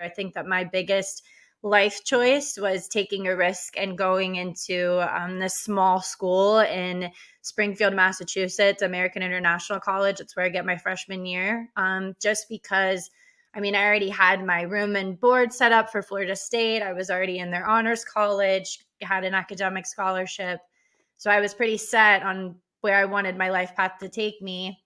I think that my biggest life choice was taking a risk and going into this small school in Springfield, Massachusetts, American International College. It's where I get my freshman year, just because, I mean, I already had my room and board set up for Florida State. I was already in their honors college, had an academic scholarship. So I was pretty set on where I wanted my life path to take me.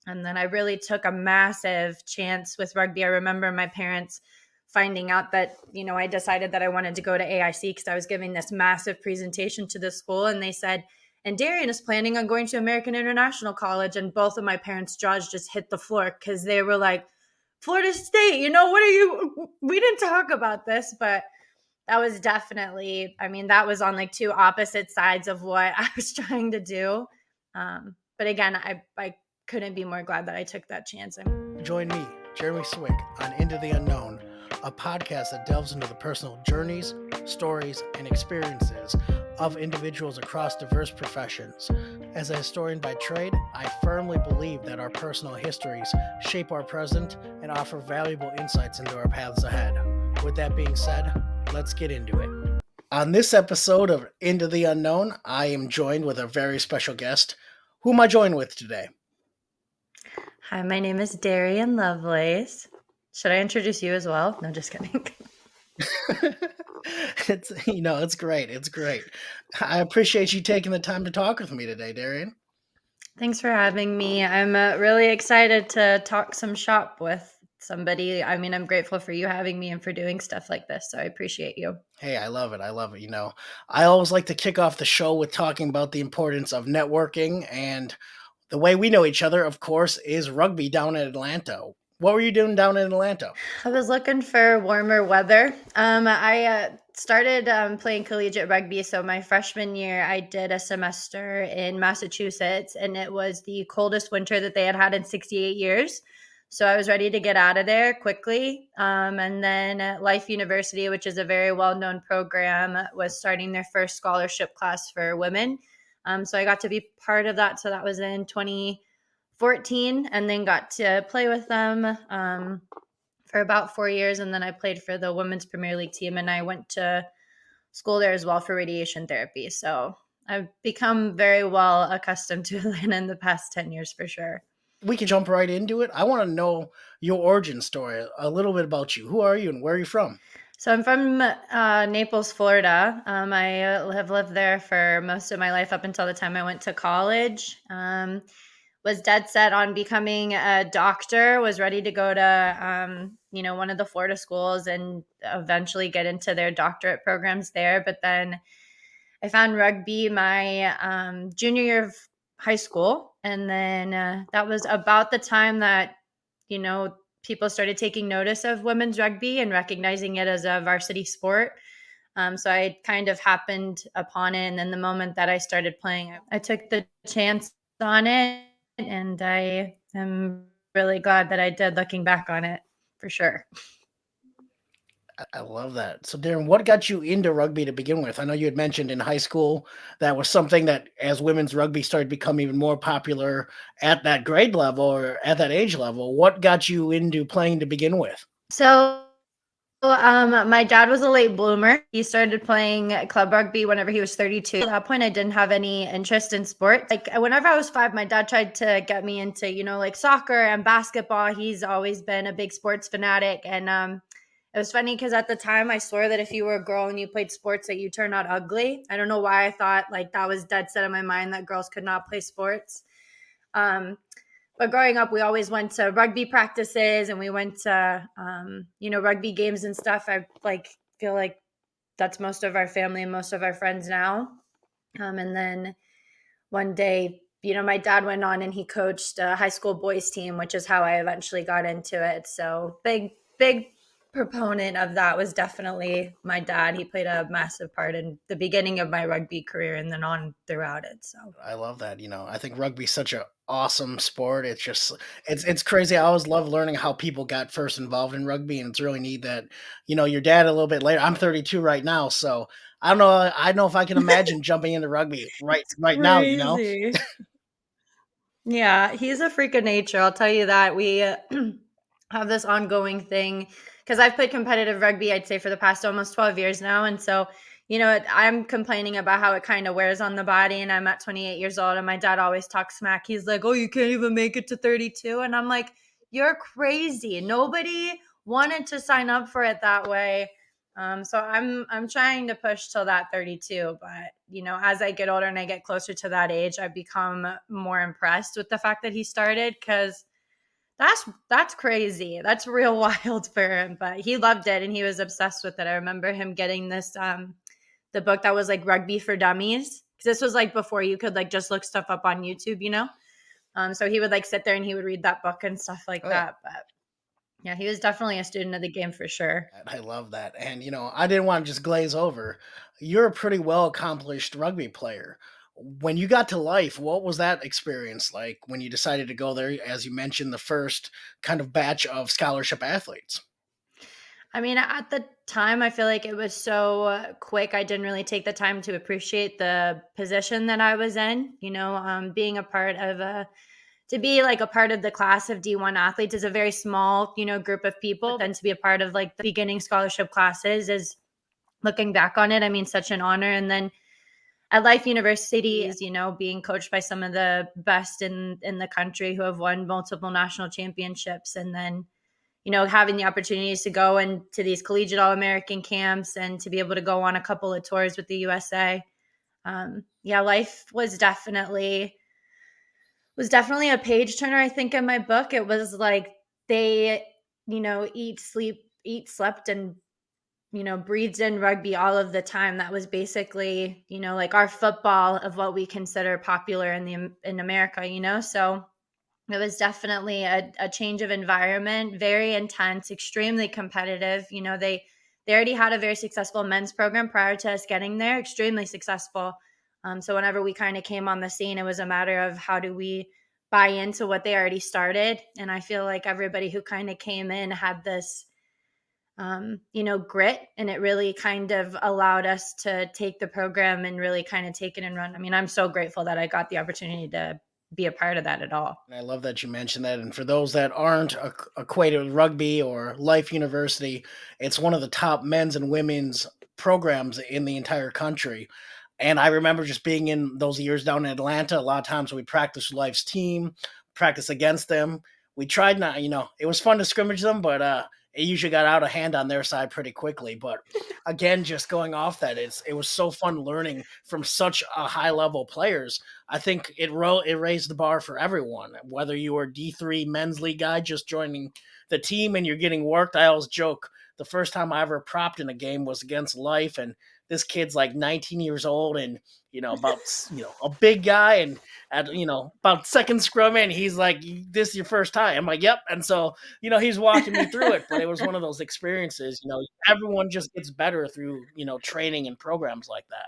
And then I really took a massive chance with rugby. I remember my parents finding out that, I decided that I wanted to go to AIC because I was giving this massive presentation to the school. And they said, and Darian is planning on going to American International College. And both of my parents' jaws just hit the floor because they were like, Florida State, what are you? We didn't talk about this, but that was definitely, that was on like two opposite sides of what I was trying to do. But again, I couldn't be more glad that I took that chance. Join me, Jeremy Swick, on Into the Unknown, a podcast that delves into the personal journeys, stories, and experiences of individuals across diverse professions. As a historian by trade, I firmly believe that our personal histories shape our present and offer valuable insights into our paths ahead. With that being said, let's get into it. On this episode of Into the Unknown, I am joined with a very special guest. Who am I joined with today? Hi, my name is Darian Lovelace. Should I introduce you as well? No, just kidding. It's great. It's great. I appreciate you taking the time to talk with me today, Darian. Thanks for having me. I'm really excited to talk some shop with somebody. I'm grateful for you having me and for doing stuff like this. So I appreciate you. Hey, I love it. I love it. I always like to kick off the show with talking about the importance of networking, and the way we know each other, of course, is rugby down in Atlanta. What were you doing down in Atlanta? I was looking for warmer weather. I started playing collegiate rugby. So my freshman year, I did a semester in Massachusetts, and it was the coldest winter that they had in 68 years. So I was ready to get out of there quickly. And then Life University, which is a very well-known program, was starting their first scholarship class for women. So I got to be part of that. So that was in 2014, and then got to play with them for about 4 years. And then I played for the Women's Premier League team, and I went to school there as well for radiation therapy. So I've become very well accustomed to Atlanta in the past 10 years for sure. We can jump right into it. I want to know your origin story, a little bit about you. Who are you and where are you from? So I'm from Naples, Florida. I have lived there for most of my life up until the time I went to college. Was dead set on becoming a doctor, was ready to go to, one of the Florida schools and eventually get into their doctorate programs there. But then I found rugby my junior year of high school. And then that was about the time that, people started taking notice of women's rugby and recognizing it as a varsity sport. So I kind of happened upon it. And then the moment that I started playing, I took the chance on it. And I am really glad that I did, looking back on it, for sure. I love that. So, Darren, what got you into rugby to begin with? I know you had mentioned in high school that was something that, as women's rugby started to become even more popular at that grade level or at that age level, what got you into playing to begin with? So my dad was a late bloomer. He started playing club rugby whenever he was 32. At that point, I didn't have any interest in sport. Like whenever I was 5, my dad tried to get me into, like soccer and basketball. He's always been a big sports fanatic. And it was funny because at the time I swore that if you were a girl and you played sports that you turned out ugly. I don't know why I thought like that was dead set in my mind that girls could not play sports. But growing up, we always went to rugby practices and we went to, rugby games and stuff. I feel like that's most of our family and most of our friends now. And then one day, my dad went on and he coached a high school boys team, which is how I eventually got into it. So big proponent of that was definitely my dad. He played a massive part in the beginning of my rugby career and then on throughout it. So I love that. I think rugby is such an awesome sport. It's just it's crazy. I always love learning how people got first involved in rugby, and it's really neat that your dad a little bit later. I'm 32 right now, so I don't know. I don't know if I can imagine jumping into rugby right now. Yeah, he's a freak of nature. I'll tell you that. We have this ongoing thing because I've played competitive rugby, I'd say, for the past almost 12 years now. And so, I'm complaining about how it kind of wears on the body. And I'm at 28 years old, and my dad always talks smack. He's like, oh, you can't even make it to 32. And I'm like, you're crazy. Nobody wanted to sign up for it that way. So I'm trying to push till that 32, but as I get older and I get closer to that age, I become more impressed with the fact that he started, because that's crazy. That's real wild for him, but he loved it and he was obsessed with it. I remember him getting this the book that was like Rugby for Dummies, because this was like before you could like just look stuff up on YouTube. So he would like sit there and he would read that book and stuff like that. But yeah, he was definitely a student of the game for sure. I love that. And, I didn't want to just glaze over. You're a pretty well accomplished rugby player. When you got to life, what was that experience like when you decided to go there? As you mentioned, the first kind of batch of scholarship athletes. I mean, at the time, I feel like it was so quick. I didn't really take the time to appreciate the position that I was in. Being a part of to be like a part of the class of D1 athletes is a very small, group of people. But then to be a part of like the beginning scholarship classes is, looking back on it, I mean, such an honor. And then at Life University is, being coached by some of the best in the country who have won multiple national championships. And then, having the opportunities to go into these collegiate All-American camps and to be able to go on a couple of tours with the USA. Yeah, life was definitely a page turner, I think, in my book. It was like they, eat, slept, and breathed in rugby all of the time. That was basically, like our football of what we consider popular in America. So it was definitely a change of environment, very intense, extremely competitive. They already had a very successful men's program prior to us getting there, extremely successful. So whenever we kind of came on the scene, it was a matter of how do we buy into what they already started. And I feel like everybody who kind of came in had this grit, and it really kind of allowed us to take the program and really kind of take it and run. I mean, I'm so grateful that I got the opportunity to be a part of that at all. And I love that you mentioned that. And for those that aren't acquainted with rugby or Life University, it's one of the top men's and women's programs in the entire country. And I remember just being in those years down in Atlanta. A lot of times we practiced with Life's team, practice against them. We tried not, it was fun to scrimmage them, but it usually got out of hand on their side pretty quickly. But again, just going off that, it was so fun learning from such a high level players. I think it raised the bar for everyone, whether you were D3 men's league guy just joining the team and you're getting worked. I always joke the first time I ever propped in a game was against Life, and this kid's like 19 years old and about a big guy, and at about second scrum and he's like, this is your first time. I'm like, yep. And so he's walking me through it, but it was one of those experiences. Everyone just gets better through training and programs like that.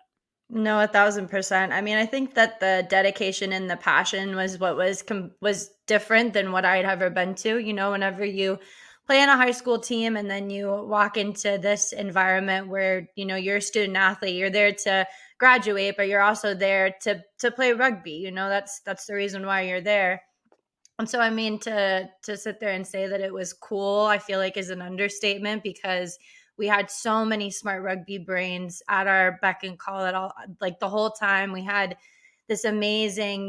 No, 1,000%. I mean, I think that the dedication and the passion was what was different than what I'd ever been to. Whenever you play in a high school team and then you walk into this environment where you're a student athlete, you're there to graduate, but you're also there to play rugby. That's the reason why you're there. And so, I mean, to sit there and say that it was cool, I feel like is an understatement, because we had so many smart rugby brains at our beck and call at all, like the whole time. We had this amazing,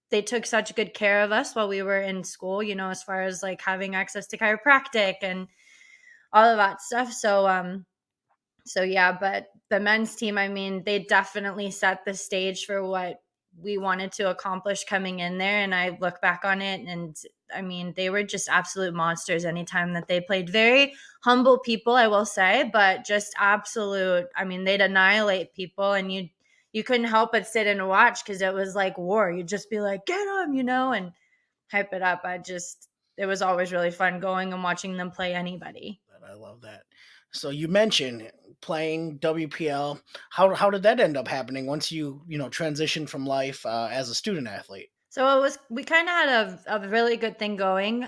they took such good care of us while we were in school, as far as like having access to chiropractic and all of that stuff. So yeah, but the men's team, I mean, they definitely set the stage for what we wanted to accomplish coming in there. And I look back on it, and I mean, they were just absolute monsters anytime that they played. Very humble people, I will say, but just absolute. I mean, they'd annihilate people, and you couldn't help but sit and watch, because it was like war. You'd just be like, get them, and hype it up. It was always really fun going and watching them play anybody. I love that. So you mentioned playing WPL. How did that end up happening once you transitioned from Life as a student athlete? So we kind of had a really good thing going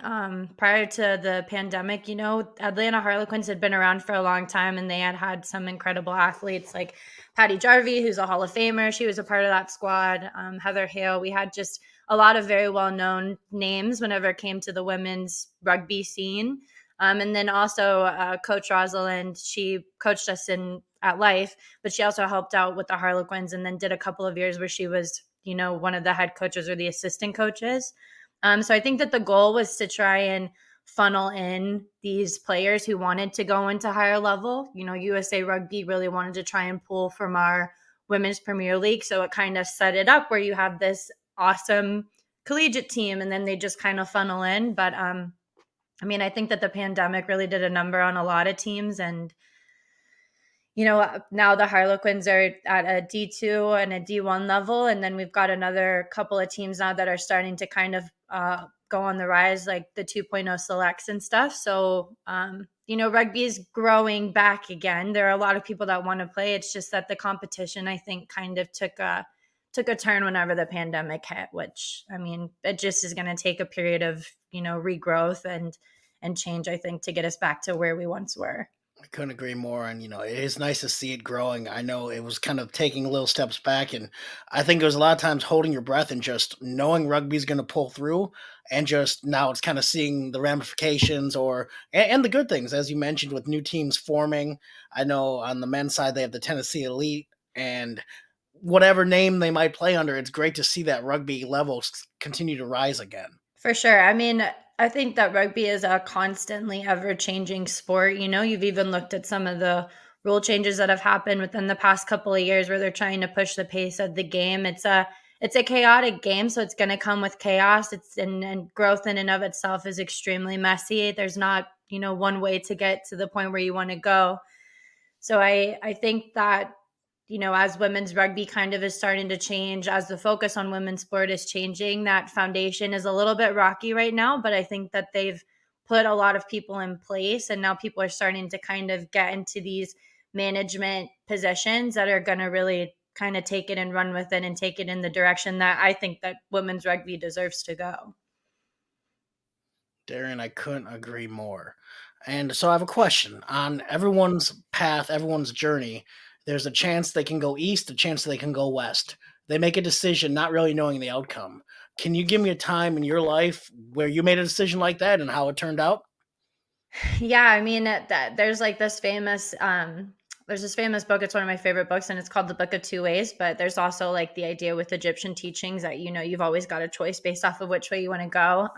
prior to the pandemic. Atlanta Harlequins had been around for a long time, and they had some incredible athletes like Patty Jarvie, who's a Hall of Famer. She was a part of that squad. Heather Hale. We had just a lot of very well-known names whenever it came to the women's rugby scene. And then also Coach Rosalind, she coached us at Life, but she also helped out with the Harlequins and then did a couple of years where she was, one of the head coaches or the assistant coaches. So I think that the goal was to try and funnel in these players who wanted to go into higher level. USA Rugby really wanted to try and pull from our Women's Premier League. So it kind of set it up where you have this awesome collegiate team and then they just kind of funnel in. But I think that the pandemic really did a number on a lot of teams. And, now the Harlequins are at a D2 and a D1 level. And then we've got another couple of teams now that are starting to kind of go on the rise, like the 2.0 selects and stuff. So, rugby is growing back again. There are a lot of people that want to play. It's just that the competition, I think, kind of took a turn whenever the pandemic hit, which, it just is going to take a period of, regrowth and change, I think, to get us back to where we once were. I couldn't agree more. And, it is nice to see it growing. I know it was kind of taking little steps back. And I think it was a lot of times holding your breath and just knowing rugby's going to pull through. And just now it's kind of seeing the ramifications and the good things, as you mentioned, with new teams forming. I know on the men's side, they have the Tennessee Elite and whatever name they might play under. It's great to see that rugby levels continue to rise again. For sure. I think that rugby is a constantly ever changing sport. You've even looked at some of the rule changes that have happened within the past couple of years where they're trying to push the pace of the game. It's a chaotic game, so it's going to come with chaos. And growth in and of itself is extremely messy. There's not, one way to get to the point where you want to go. So I think that, as women's rugby kind of is starting to change, as the focus on women's sport is changing, that foundation is a little bit rocky right now, but I think that they've put a lot of people in place and now people are starting to kind of get into these management positions that are going to really kind of take it and run with it and take it in the direction that I think that women's rugby deserves to go. Darian, I couldn't agree more. And so I have a question. On everyone's path, everyone's journey, there's a chance they can go east, a chance they can go west. They make a decision not really knowing the outcome. Can you give me a time in your life where you made a decision like that and how it turned out? Yeah, that there's like there's this famous book. It's one of my favorite books, and it's called The Book of Two Ways. But there's also like the idea with Egyptian teachings that you've always got a choice based off of which way you want to go.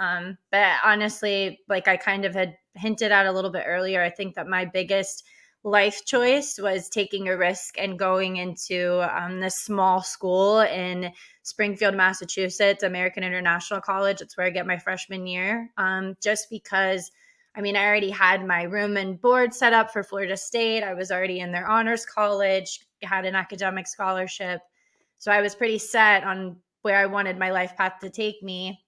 But honestly, like I kind of had hinted at a little bit earlier, I think that my biggest life choice was taking a risk and going into this small school in Springfield, Massachusetts, American International College. It's where I get my freshman year. Just because I already had my room and board set up for Florida State. I was already in their honors college, had an academic scholarship. So I was pretty set on where I wanted my life path to take me.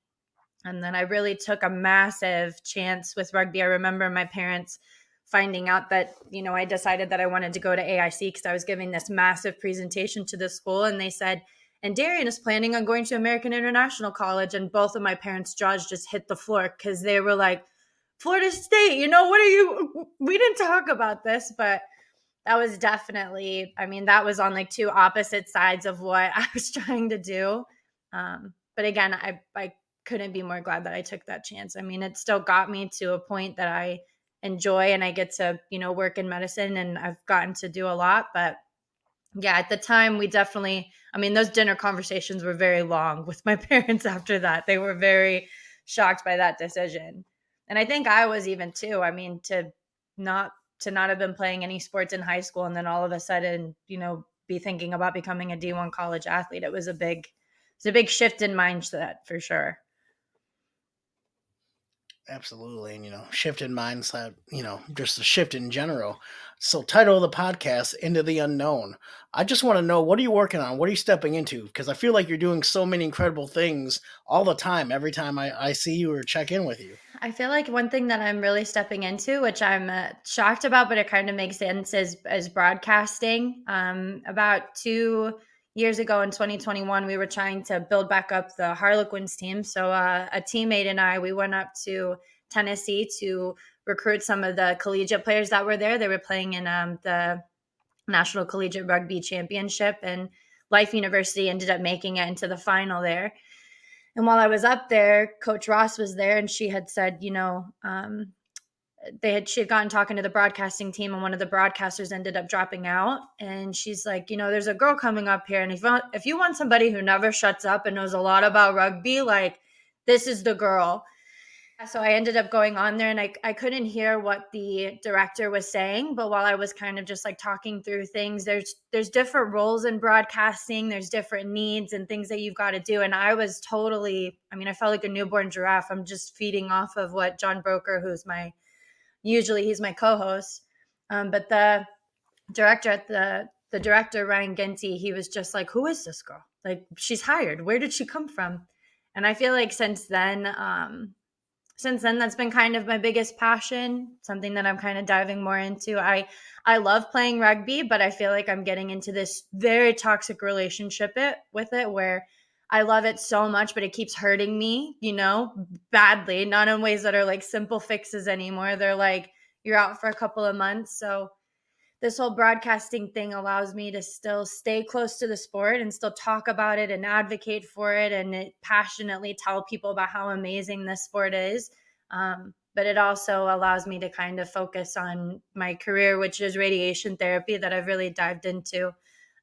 And then I really took a massive chance with rugby. I remember my parents finding out that, I decided that I wanted to go to AIC because I was giving this massive presentation to the school. And they said, and Darian is planning on going to American International College. And both of my parents' jaws just hit the floor because they were like, Florida State, what are you? We didn't talk about this, but that was definitely, that was on like two opposite sides of what I was trying to do. But again, I couldn't be more glad that I took that chance. It still got me to a point that I enjoy and I get to, work in medicine and I've gotten to do a lot. But yeah, at the time we definitely, those dinner conversations were very long with my parents after that. They were very shocked by that decision. And I think I was even too. To not have been playing any sports in high school and then all of a sudden, be thinking about becoming a D1 college athlete. It was a big shift in mindset for sure. Absolutely. And, shift in mindset, just a shift in general. So, title of the podcast, Into the Unknown. I just want to know, what are you working on? What are you stepping into? Because I feel like you're doing so many incredible things all the time, every time I see you or check in with you. I feel like one thing that I'm really stepping into, which I'm shocked about, but it kind of makes sense, is broadcasting. About 2 years ago in 2021, we were trying to build back up the Harlequins team. So a teammate and I, we went up to Tennessee to recruit some of the collegiate players that were there. They were playing in the National Collegiate Rugby Championship, and Life University ended up making it into the final there. And while I was up there, Coach Ross was there, and she had said, she had gotten talking to the broadcasting team, and one of the broadcasters ended up dropping out. And she's like, there's a girl coming up here, and if you want somebody who never shuts up and knows a lot about rugby, like, this is the girl. So I ended up going on there, and I couldn't hear what the director was saying, but while I was kind of just like talking through things, there's different roles in broadcasting, there's different needs and things that you've got to do. And I was totally, I felt like a newborn giraffe. I'm just feeding off of what John Broker, usually he's my co-host. But the director, Ryan Ginty, he was just like, who is this girl? Like, she's hired. Where did she come from? And I feel like since then, that's been kind of my biggest passion, something that I'm kind of diving more into. I love playing rugby, but I feel like I'm getting into this very toxic relationship with it where I love it so much, but it keeps hurting me, badly, not in ways that are like simple fixes anymore. They're like, you're out for a couple of months. So this whole broadcasting thing allows me to still stay close to the sport and still talk about it and advocate for it and passionately tell people about how amazing this sport is. But it also allows me to kind of focus on my career, which is radiation therapy that I've really dived into.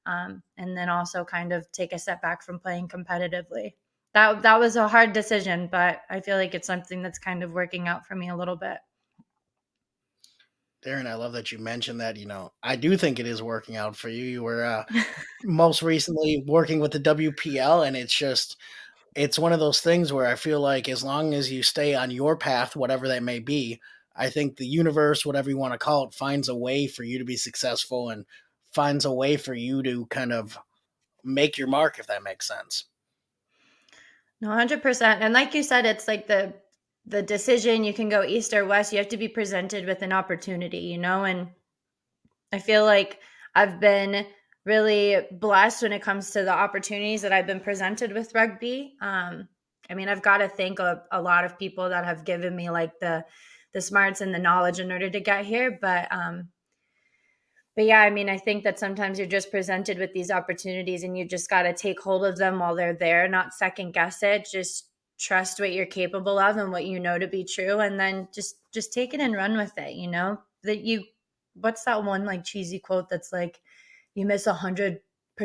And then also kind of take a step back from playing competitively. That was a hard decision, but I feel like it's something that's kind of working out for me a little bit. Darren, I love that you mentioned that. I do think it is working out for you. You were most recently working with the WPL, and it's one of those things where I feel like as long as you stay on your path, whatever that may be, I think the universe, whatever you want to call it, finds a way for you to be successful and finds a way for you to kind of make your mark, if that makes sense. No, 100%. And like you said, it's like the decision, you can go east or west. You have to be presented with an opportunity, and I feel like I've been really blessed when it comes to the opportunities that I've been presented with rugby. I've got to thank a lot of people that have given me like the smarts and the knowledge in order to get here. But yeah, I think that sometimes you're just presented with these opportunities and you just got to take hold of them while they're there, not second guess it. Just trust what you're capable of and what you know to be true. And then just take it and run with it. What's that one like cheesy quote that's like, you miss 100%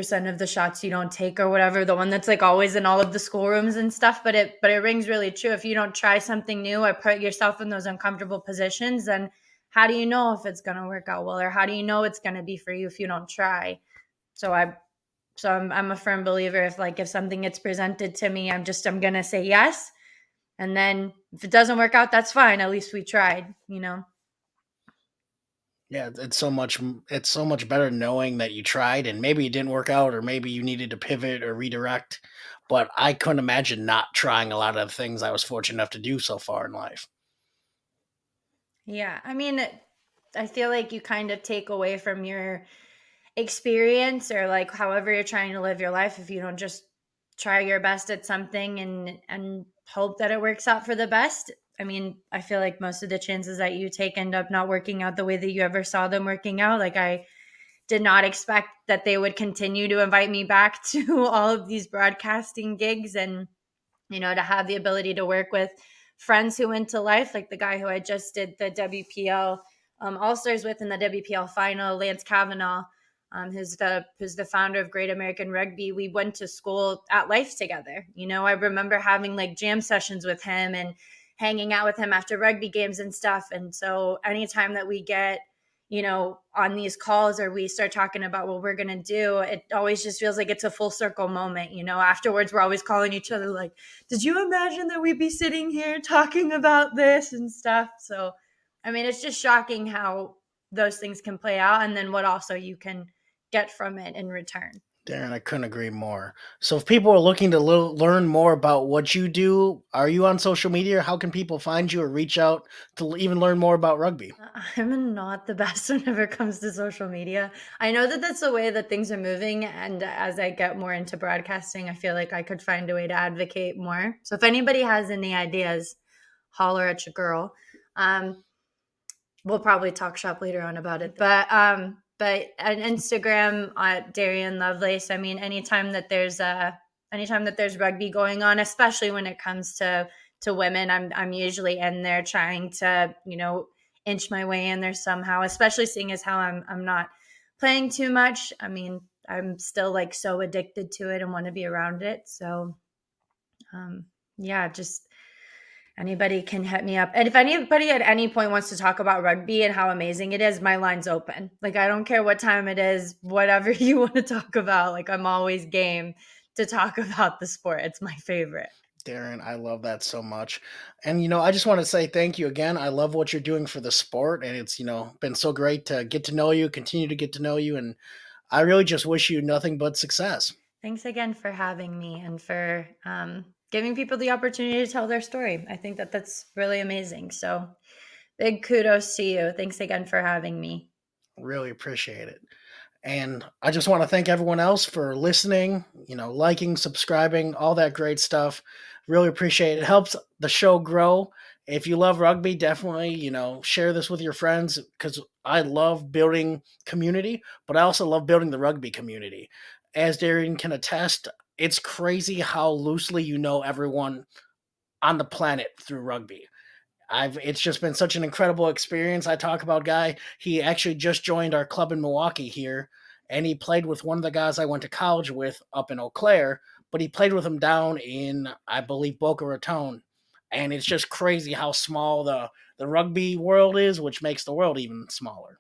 of the shots you don't take or whatever, the one that's like always in all of the schoolrooms and stuff. But it rings really true. If you don't try something new or put yourself in those uncomfortable positions, then how do you know if it's going to work out well, or how do you know it's going to be for you if you don't try? So I'm a firm believer if something gets presented to me, I'm going to say yes. And then if it doesn't work out, that's fine. At least we tried. Yeah, it's so much better knowing that you tried and maybe it didn't work out or maybe you needed to pivot or redirect. But I couldn't imagine not trying a lot of the things I was fortunate enough to do so far in life. Yeah. I feel like you kind of take away from your experience or like however you're trying to live your life if you don't just try your best at something and hope that it works out for the best. I feel like most of the chances that you take end up not working out the way that you ever saw them working out. Like, I did not expect that they would continue to invite me back to all of these broadcasting gigs, and to have the ability to work with friends who went to life, like the guy who I just did the WPL All Stars with in the WPL final, Lance Kavanaugh, who's the founder of Great American Rugby. We went to school at Life together. I remember having like jam sessions with him and hanging out with him after rugby games and stuff. And so anytime that we get on these calls or we start talking about what we're going to do, it always just feels like it's a full circle moment. Afterwards, we're always calling each other like, did you imagine that we'd be sitting here talking about this and stuff? So, it's just shocking how those things can play out and then what also you can get from it in return. Darren, I couldn't agree more. So, if people are looking to learn more about what you do, are you on social media? How can people find you or reach out to even learn more about rugby? I'm not the best whenever it comes to social media. I know that that's the way that things are moving. And as I get more into broadcasting, I feel like I could find a way to advocate more. So if anybody has any ideas, holler at your girl. We'll probably talk shop later on about it. But on Instagram at Darian Lovelace, anytime that there's rugby going on, especially when it comes to women, I'm usually in there trying to, inch my way in there somehow, especially seeing as how I'm not playing too much. I mean, I'm still like so addicted to it and want to be around it. So um, yeah, just anybody can hit me up. And if anybody at any point wants to talk about rugby and how amazing it is, my line's open. Like, I don't care what time it is, whatever you want to talk about. Like, I'm always game to talk about the sport. It's my favorite. Darren, I love that so much. And, I just want to say thank you again. I love what you're doing for the sport. And it's, been so great to get to know you, continue to get to know you. And I really just wish you nothing but success. Thanks again for having me and for giving people the opportunity to tell their story. I think that that's really amazing. So big kudos to you. Thanks again for having me. Really appreciate it. And I just want to thank everyone else for listening, liking, subscribing, all that great stuff. Really appreciate it. It helps the show grow. If you love rugby, definitely, share this with your friends because I love building community, but I also love building the rugby community. As Darian can attest, it's crazy how loosely you know everyone on the planet through rugby. It's just been such an incredible experience. I talk about guy, he actually just joined our club in Milwaukee here, and he played with one of the guys I went to college with up in Eau Claire, but he played with him down in, I believe, Boca Raton. And it's just crazy how small the rugby world is, which makes the world even smaller.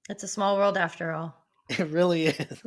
It's a small world after all. It really is.